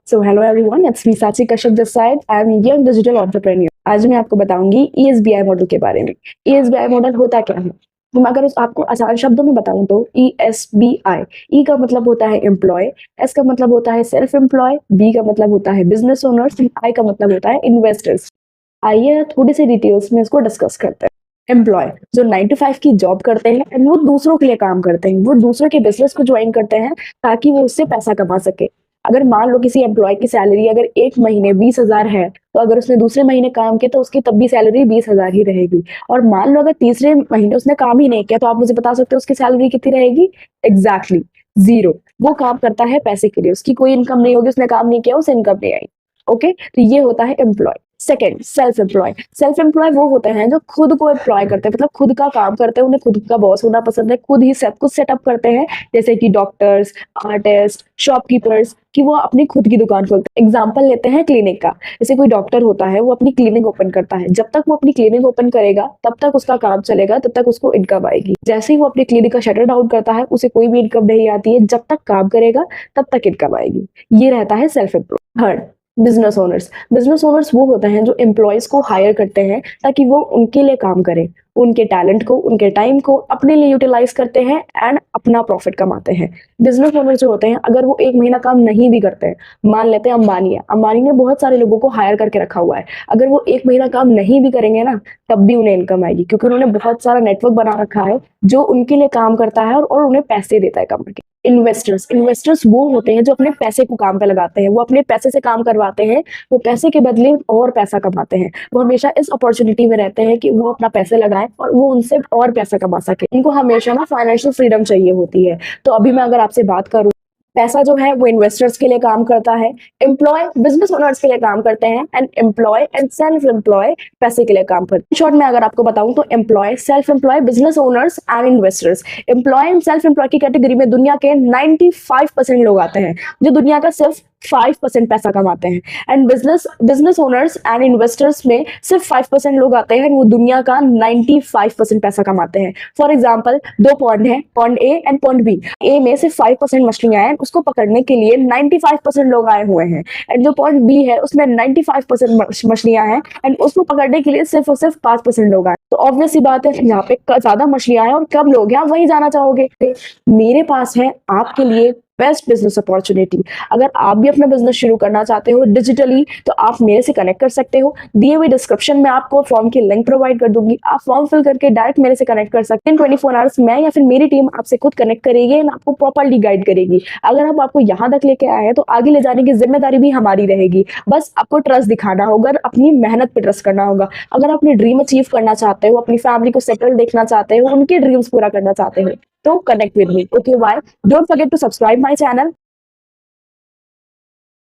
So hello everyone, it's me Sachi Kashyap this side. I am young digital entrepreneur. आज मैं आपको बताऊंगी ईएसबीआई मॉडल के बारे में। ईएसबीआई मॉडल होता क्या है? तो मैं अगर आपको आसान शब्दों में बताऊं तो ईएसबीआई, ई का मतलब होता है एम्प्लॉय, एस का मतलब होता है सेल्फ एम्प्लॉय, बी का मतलब होता है बिजनेस ओनर्स, आई का मतलब होता है इन्वेस्टर्स। आइए थोड़ी सी डिटेल्स में इसको डिस्कस करते हैं। एम्प्लॉय जो 9 to 5 की जॉब करते हैं एंड वो दूसरों के लिए काम करते हैं, वो दूसरों के बिजनेस को ज्वाइन करते हैं ताकि वो उससे पैसा कमा सके। अगर मान लो किसी एम्प्लॉय की सैलरी अगर एक महीने 20,000 है, तो अगर उसने दूसरे महीने काम किया तो उसकी तब भी सैलरी 20,000 ही रहेगी। और मान लो अगर तीसरे महीने उसने काम ही नहीं किया, तो आप मुझे बता सकते हो उसकी सैलरी कितनी रहेगी? Exactly zero. वो काम करता है पैसे के लिए, उसकी कोई इनकम नहीं होगी, उसने काम नहीं किया उसे इनकम नहीं आई। ओके, तो ये होता है employ. Second, self employ. Self employ वो होते हैं जो खुद को एम्प्लॉय करते हैं, मतलब खुद का काम करते हैं, उन्हें खुद का बॉस होना पसंद है, खुद ही सब कुछ सेटअप करते हैं। जैसे कि डॉक्टर्स, आर्टिस्ट, शॉपकीपर्स, कि वो अपनी खुद की दुकान खोलते हैं। एग्जाम्पल लेते हैं क्लिनिक का। जैसे कोई डॉक्टर होता है, वो अपनी क्लिनिक ओपन करता है। जब तक वो अपनी क्लिनिक ओपन करेगा तब तक उसका काम चलेगा, तब तक उसको इनकम आएगी। जैसे ही वो अपनी क्लिनिक का शटर डाउन करता है, उसे कोई भी इनकम नहीं आती है। जब तक काम करेगा तब तक इनकम आएगी। ये रहता है self employ. Third, business owners. Business owners वो होते हैं जो एम्प्लॉयज को हायर करते हैं ताकि वो उनके लिए काम करें, उनके टैलेंट को, उनके टाइम को अपने लिए यूटिलाइज करते हैं एंड अपना प्रॉफिट कमाते हैं। बिजनेस ओनर जो होते हैं, अगर वो एक महीना काम नहीं भी करते हैं, मान लेते हैं अंबानी है, अंबानी ने बहुत सारे लोगों को हायर करके रखा हुआ है, अगर वो एक महीना काम नहीं भी करेंगे ना, तब भी उन्हें इनकम आएगी, क्योंकि उन्होंने बहुत सारा नेटवर्क बना रखा है जो उनके लिए काम करता है और उन्हें पैसे देता है कमा के। इन्वेस्टर्स, इन्वेस्टर्स वो होते हैं जो अपने पैसे को काम पे लगाते हैं, वो अपने पैसे से काम करवाते हैं, वो पैसे के बदले और पैसा कमाते हैं। वो हमेशा इस अपॉर्चुनिटी में रहते हैं कि वो अपना पैसे लगाएं और वो उनसे और पैसा कमा सके। उनको हमेशा ना फाइनेंशियल फ्रीडम चाहिए होती है। तो अभी मैं अगर आपसे बात करूं, पैसा जो है वो इन्वेस्टर्स के लिए काम करता है, एम्प्लॉय बिजनेस ओनर्स के लिए काम करते हैं, and employ and self employ पैसे के लिए काम करते हैं। शॉर्ट में अगर आपको बताऊं तो employ, self employ, business owners and investors. Employ and self employ की कैटेगरी में दुनिया के 95% लोग आते हैं, जो दुनिया का सिर्फ 5% पैसा कमाते हैं। And business owners and investors में सिर्फ 5% लोग आते हैं, वो दुनिया का 95% पैसा कमाते हैं। फॉर एग्जाम्पल, दो पॉन्ड है, pond A and pond B. A में सिर्फ 5% मछलियां हैं, उसको पकड़ने के लिए 95% लोग आए हुए हैं। एंड जो पॉन्ड बी है उसमें 95% मछलियां हैं एंड उसको पकड़ने के लिए सिर्फ और सिर्फ 5% लोग आए। तो ऑब्वियस सी बात है, यहाँ पे ज्यादा मछलियां हैं और कम लोग हैं, आप वहीं जाना चाहोगे। मेरे पास है आपके लिए बेस्ट बिजनेस अपॉर्चुनिटी। अगर आप भी अपना बिजनेस शुरू करना चाहते हो डिजिटली, तो आप मेरे से कनेक्ट कर सकते हो। दिए हुए डिस्क्रिप्शन में आपको फॉर्म की लिंक प्रोवाइड कर दूंगी, आप फॉर्म फिल करके डायरेक्ट मेरे से कनेक्ट कर सकते हैं। 24 आवर्स मैं या फिर मेरी टीम आपसे खुद कनेक्ट करेगी एंड आपको प्रॉपर्ली गाइड करेगी। अगर हम आपको यहाँ तक लेके आए हैं तो आगे ले जाने की जिम्मेदारी भी हमारी रहेगी। बस आपको ट्रस्ट दिखाना होगा, अपनी मेहनत पे ट्रस्ट करना होगा। अगर अपने ड्रीम अचीव करना चाहते हो, अपनी फैमिली को सेटल देखना चाहते हो, उनके ड्रीम्स पूरा करना चाहते हो, तो connect with me. Okay, bye. Don't forget to subscribe my channel.